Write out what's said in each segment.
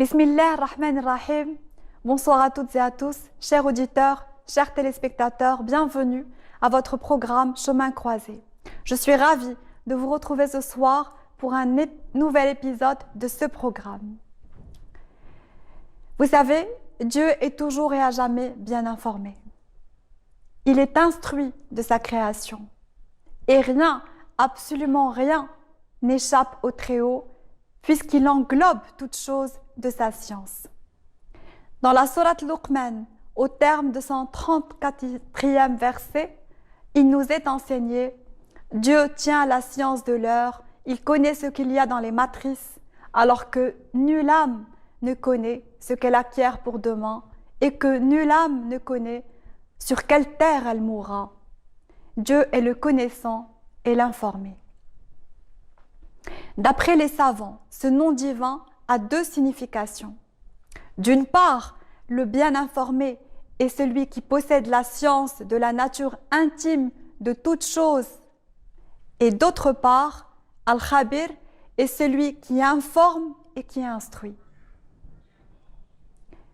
Bismillah ar-Rahman ar-Rahim. Bonsoir à toutes et à tous, chers auditeurs, chers téléspectateurs, bienvenue à votre programme Chemin croisé. Je suis ravie de vous retrouver ce soir pour un nouvel épisode de ce programme. Vous savez, Dieu est toujours et à jamais bien informé. Il est instruit de sa création. Et rien, absolument rien, n'échappe au Très-Haut, puisqu'il englobe toute chose de sa science. Dans la sourate Luqman, au terme de son 34e verset, il nous est enseigné « Dieu tient la science de l'heure, il connaît ce qu'il y a dans les matrices, alors que nulle âme ne connaît ce qu'elle acquiert pour demain et que nulle âme ne connaît sur quelle terre elle mourra. Dieu est le connaissant et l'informé. » D'après les savants, ce nom divin a deux significations. D'une part, le bien informé est celui qui possède la science de la nature intime de toute chose. Et d'autre part, Al-Khabir est celui qui informe et qui instruit.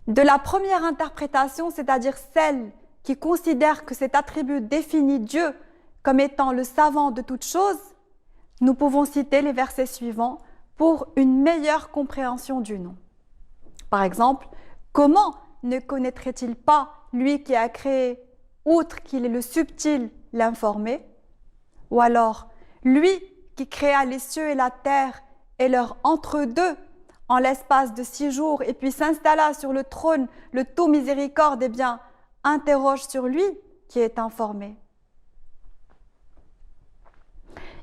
De la première interprétation, c'est-à-dire celle qui considère que cet attribut définit Dieu comme étant le savant de toute chose, nous pouvons citer les versets suivants pour une meilleure compréhension du nom. Par exemple, comment ne connaîtrait-il pas lui qui a créé, outre qu'il est le subtil, l'informé? Ou alors, lui qui créa les cieux et la terre et leur entre-deux en l'espace de 6 jours et puis s'installa sur le trône, le tout miséricorde, eh bien, interroge sur lui qui est informé.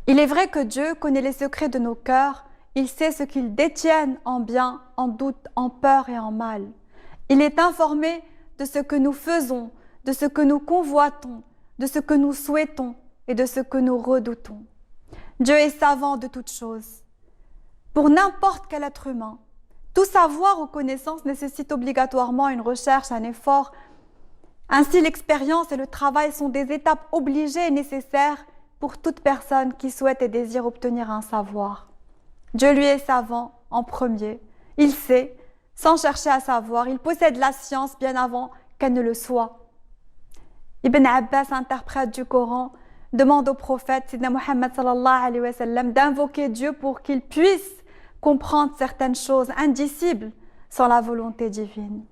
Il est vrai que Dieu connaît les secrets de nos cœurs, il sait ce qu'ils détiennent en bien, en doute, en peur et en mal. Il est informé de ce que nous faisons, de ce que nous convoitons, de ce que nous souhaitons et de ce que nous redoutons. Dieu est savant de toutes choses. Pour n'importe quel être humain, tout savoir ou connaissance nécessite obligatoirement une recherche, un effort. Ainsi, l'expérience et le travail sont des étapes obligées et nécessaires pour toute personne qui souhaite et désire obtenir un savoir. Dieu lui est savant en premier. Il sait, sans chercher à savoir, il possède la science bien avant qu'elle ne le soit. Ibn Abbas, interprète du Coran, demande au prophète Sidna Muhammad sallallahu alayhi wa sallam d'invoquer Dieu pour qu'il puisse comprendre certaines choses indicibles sans la volonté divine.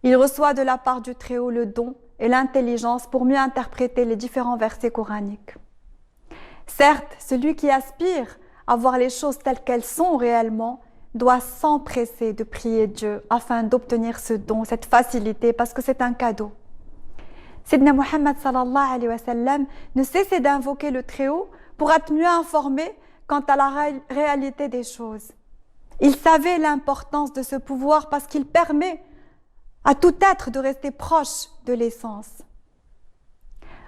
Il reçoit de la part du Très-Haut le don et l'intelligence pour mieux interpréter les différents versets coraniques. Certes, celui qui aspire à voir les choses telles qu'elles sont réellement doit s'empresser de prier Dieu afin d'obtenir ce don, cette facilité, parce que c'est un cadeau. Sidna Muhammad sallallahu alayhi wa sallam ne cessait d'invoquer le Très-Haut pour être mieux informé quant à la réalité des choses. Il savait l'importance de ce pouvoir parce qu'il permet à tout être de rester proche de l'essence.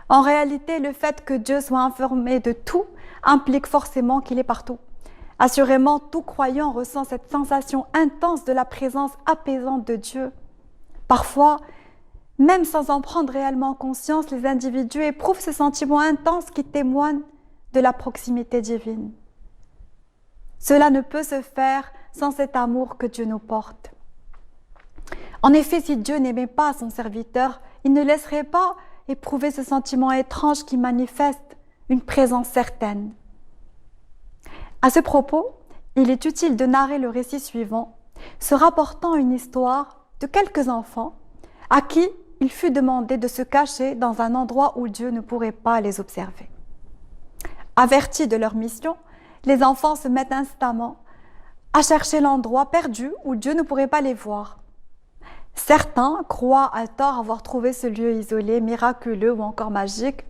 En réalité, le fait que Dieu soit informé de tout implique forcément qu'il est partout. Assurément, tout croyant ressent cette sensation intense de la présence apaisante de Dieu. Parfois, même sans en prendre réellement conscience, les individus éprouvent ce sentiment intense qui témoigne de la proximité divine. Cela ne peut se faire sans cet amour que Dieu nous porte. En effet, si Dieu n'aimait pas son serviteur, il ne laisserait pas éprouver ce sentiment étrange qui manifeste une présence certaine. À ce propos, il est utile de narrer le récit suivant, se rapportant une histoire de quelques enfants à qui il fut demandé de se cacher dans un endroit où Dieu ne pourrait pas les observer. Avertis de leur mission, les enfants se mettent instamment à chercher l'endroit perdu où Dieu ne pourrait pas les voir. Certains croient à tort avoir trouvé ce lieu isolé, miraculeux ou encore magique.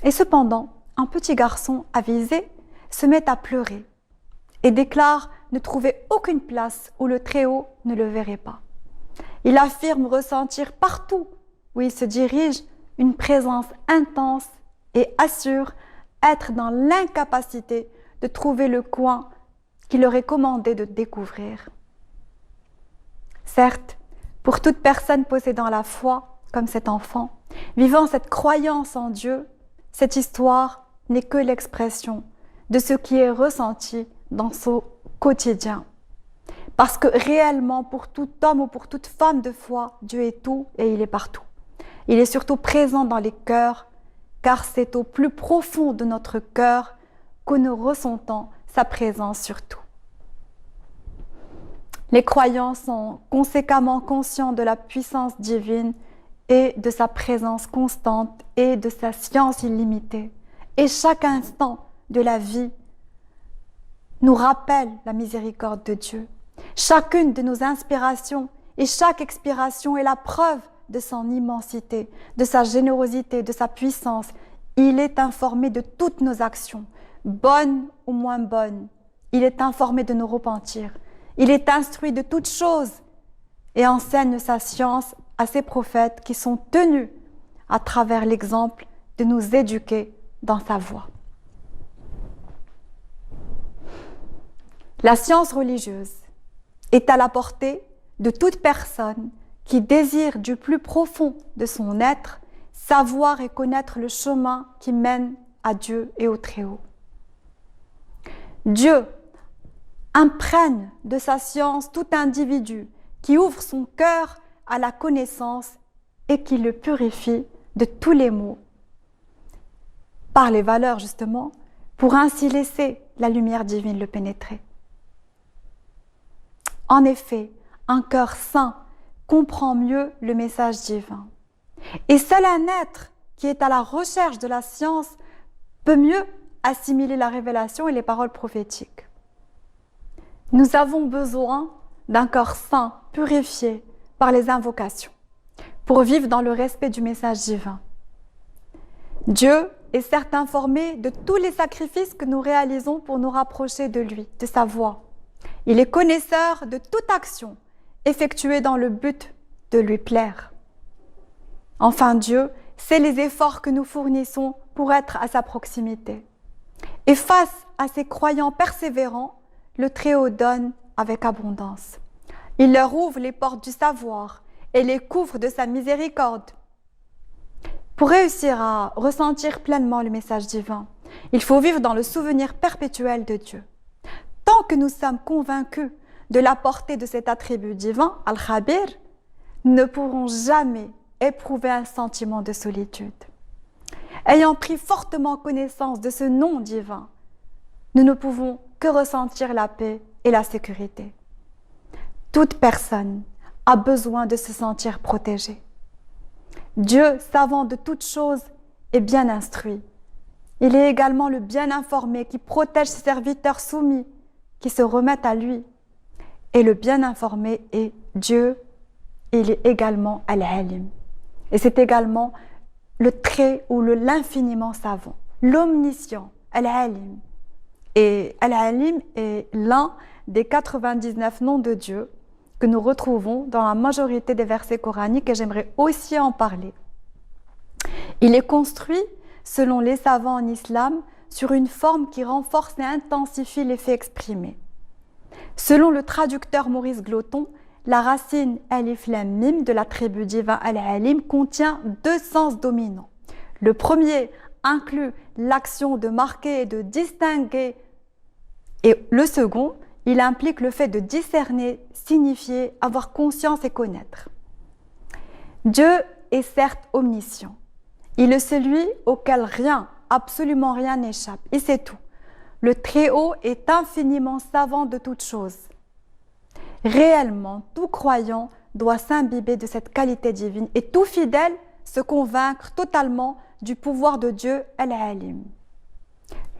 Et cependant, un petit garçon avisé se met à pleurer et déclare ne trouver aucune place où le Très-Haut ne le verrait pas. Il affirme ressentir partout où il se dirige une présence intense et assure être dans l'incapacité de trouver le coin qu'il leur est commandé de découvrir. Certes, pour toute personne possédant la foi, comme cet enfant, vivant cette croyance en Dieu, cette histoire n'est que l'expression de ce qui est ressenti dans son quotidien. Parce que réellement, pour tout homme ou pour toute femme de foi, Dieu est tout et il est partout. Il est surtout présent dans les cœurs, car c'est au plus profond de notre cœur que nous ressentons sa présence surtout. Les croyants sont conséquemment conscients de la puissance divine et de sa présence constante et de sa science illimitée. Et chaque instant de la vie nous rappelle la miséricorde de Dieu. Chacune de nos inspirations et chaque expiration est la preuve de son immensité, de sa générosité, de sa puissance. Il est informé de toutes nos actions, bonnes ou moins bonnes. Il est informé de nos repentirs. Il est instruit de toutes choses et enseigne sa science à ses prophètes qui sont tenus, à travers l'exemple, de nous éduquer dans sa voie. La science religieuse est à la portée de toute personne qui désire du plus profond de son être savoir et connaître le chemin qui mène à Dieu et au Très-Haut. Dieu imprègne de sa science tout individu qui ouvre son cœur à la connaissance et qui le purifie de tous les maux par les valeurs justement, pour ainsi laisser la lumière divine le pénétrer. En effet, un cœur saint comprend mieux le message divin. Et seul un être qui est à la recherche de la science peut mieux assimiler la révélation et les paroles prophétiques. Nous avons besoin d'un cœur saint, purifié par les invocations, pour vivre dans le respect du message divin. Dieu est certes informé de tous les sacrifices que nous réalisons pour nous rapprocher de lui, de sa voie. Il est connaisseur de toute action effectuée dans le but de lui plaire. Enfin, Dieu sait les efforts que nous fournissons pour être à sa proximité. Et face à ces croyants persévérants, le Très-Haut donne avec abondance. Il leur ouvre les portes du savoir et les couvre de sa miséricorde. Pour réussir à ressentir pleinement le message divin, il faut vivre dans le souvenir perpétuel de Dieu. Tant que nous sommes convaincus de la portée de cet attribut divin, Al-Khabir, nous ne pourrons jamais éprouver un sentiment de solitude. Ayant pris fortement connaissance de ce nom divin, nous ne pouvons que ressentir la paix et la sécurité. Toute personne a besoin de se sentir protégée. Dieu, savant de toutes choses, est bien instruit. Il est également le bien informé qui protège ses serviteurs soumis, qui se remettent à lui. Et le bien informé est Dieu, il est également Al-Alim. Et c'est également le très ou l'infiniment savant, l'omniscient, Al-Alim. Et Al-Alim est l'un des 99 noms de Dieu que nous retrouvons dans la majorité des versets coraniques et j'aimerais aussi en parler. Il est construit, selon les savants en islam, sur une forme qui renforce et intensifie l'effet exprimé. Selon le traducteur Maurice Gloton, la racine Alif Lam Mim de l'attribut divin Al-Alim contient deux sens dominants. Le premier inclut l'action de marquer et de distinguer, et le second, il implique le fait de discerner, signifier, avoir conscience et connaître. Dieu est certes omniscient. Il est celui auquel rien, absolument rien n'échappe. Et c'est tout. Le Très-Haut est infiniment savant de toutes choses. Réellement, tout croyant doit s'imbiber de cette qualité divine et tout fidèle se convaincre totalement du pouvoir de Dieu Al-Alim.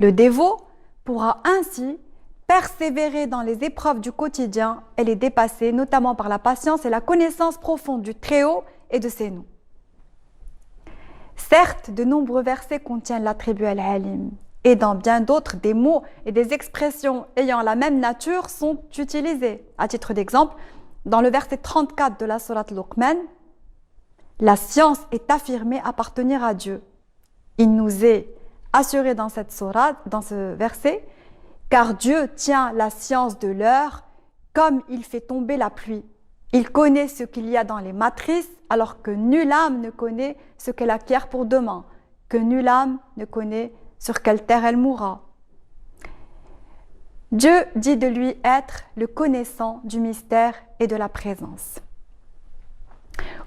Le dévot pourra ainsi persévérer dans les épreuves du quotidien et les dépasser, notamment par la patience et la connaissance profonde du Très-Haut et de ses noms. Certes, de nombreux versets contiennent l'attribut Al-Alim, et dans bien d'autres, des mots et des expressions ayant la même nature sont utilisés. À titre d'exemple, dans le verset 34 de la sourate Luqman, la science est affirmée appartenir à Dieu. Il nous est assuré dans cette sourate, dans ce verset, car Dieu tient la science de l'heure comme il fait tomber la pluie. Il connaît ce qu'il y a dans les matrices, alors que nulle âme ne connaît ce qu'elle acquiert pour demain, que nulle âme ne connaît sur quelle terre elle mourra. Dieu dit de lui être le connaissant du mystère et de la présence.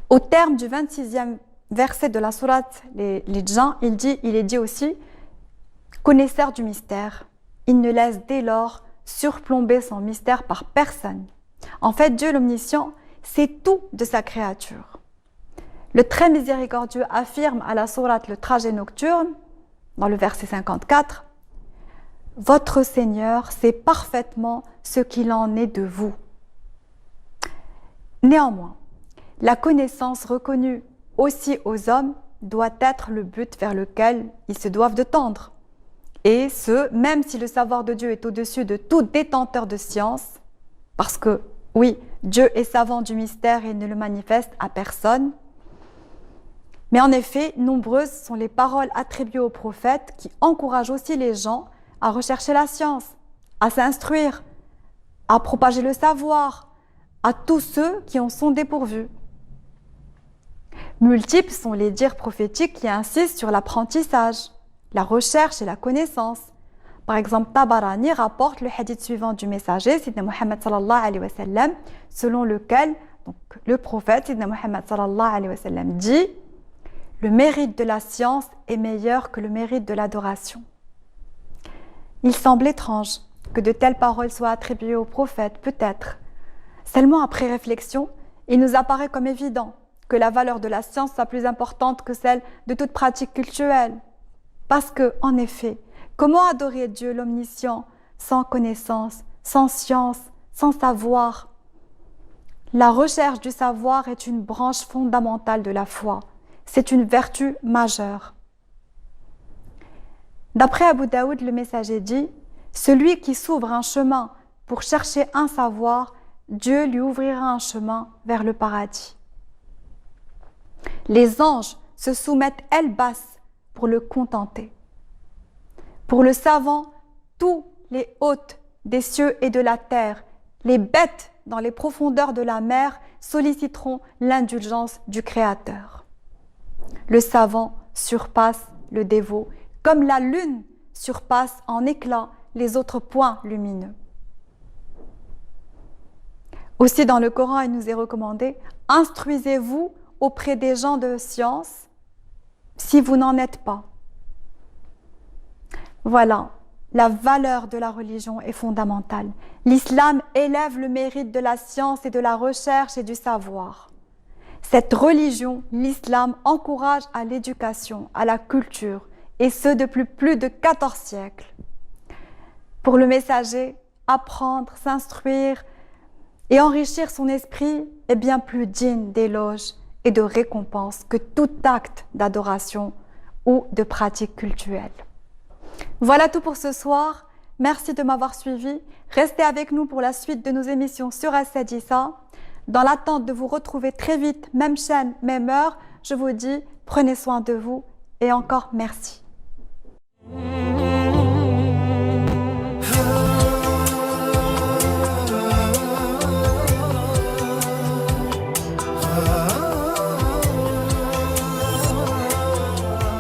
Au terme du 26e verset de la sourate les djinns, il est dit aussi connaisseur du mystère. Il ne laisse dès lors surplomber son mystère par personne. En fait, Dieu l'omniscient sait tout de sa créature. Le très miséricordieux affirme à la sourate le trajet nocturne, dans le verset 54, « Votre Seigneur sait parfaitement ce qu'il en est de vous. » Néanmoins, la connaissance reconnue aussi aux hommes doit être le but vers lequel ils se doivent de tendre. Et ce, même si le savoir de Dieu est au-dessus de tout détenteur de science, parce que, oui, Dieu est savant du mystère et ne le manifeste à personne. Mais en effet, nombreuses sont les paroles attribuées aux prophètes qui encouragent aussi les gens à rechercher la science, à s'instruire, à propager le savoir, à tous ceux qui en sont dépourvus. Multiples sont les dires prophétiques qui insistent sur l'apprentissage, la recherche et la connaissance. Par exemple, Tabarani rapporte le hadith suivant du messager, Sidna Muhammad sallallahu alayhi wa sallam, selon lequel donc, le prophète, Sidna Muhammad sallallahu alayhi wa sallam, dit « Le mérite de la science est meilleur que le mérite de l'adoration. » Il semble étrange que de telles paroles soient attribuées au prophète, peut-être. Seulement après réflexion, il nous apparaît comme évident que la valeur de la science soit plus importante que celle de toute pratique cultuelle. Parce que, en effet, comment adorer Dieu l'omniscient sans connaissance, sans science, sans savoir? La recherche du savoir est une branche fondamentale de la foi. C'est une vertu majeure. D'après Abu Daoud, le messager dit « Celui qui s'ouvre un chemin pour chercher un savoir, Dieu lui ouvrira un chemin vers le paradis. » Les anges se soumettent ailes basses pour le contenter. Pour le savant, tous les hôtes des cieux et de la terre, les bêtes dans les profondeurs de la mer solliciteront l'indulgence du Créateur. Le savant surpasse le dévot, comme la lune surpasse en éclat les autres points lumineux. Aussi dans le Coran, il nous est recommandé « Instruisez-vous auprès des gens de science si vous n'en êtes pas. » Voilà, la valeur de la religion est fondamentale. L'islam élève le mérite de la science et de la recherche et du savoir. Cette religion, l'islam, encourage à l'éducation, à la culture, et ce depuis plus de 14 siècles. Pour le messager, apprendre, s'instruire et enrichir son esprit est bien plus digne d'éloge et de récompense que tout acte d'adoration ou de pratique cultuelle. Voilà tout pour ce soir. Merci de m'avoir suivi. Restez avec nous pour la suite de nos émissions sur As-Sadissa. Dans l'attente de vous retrouver très vite, même chaîne, même heure, je vous dis prenez soin de vous et encore merci.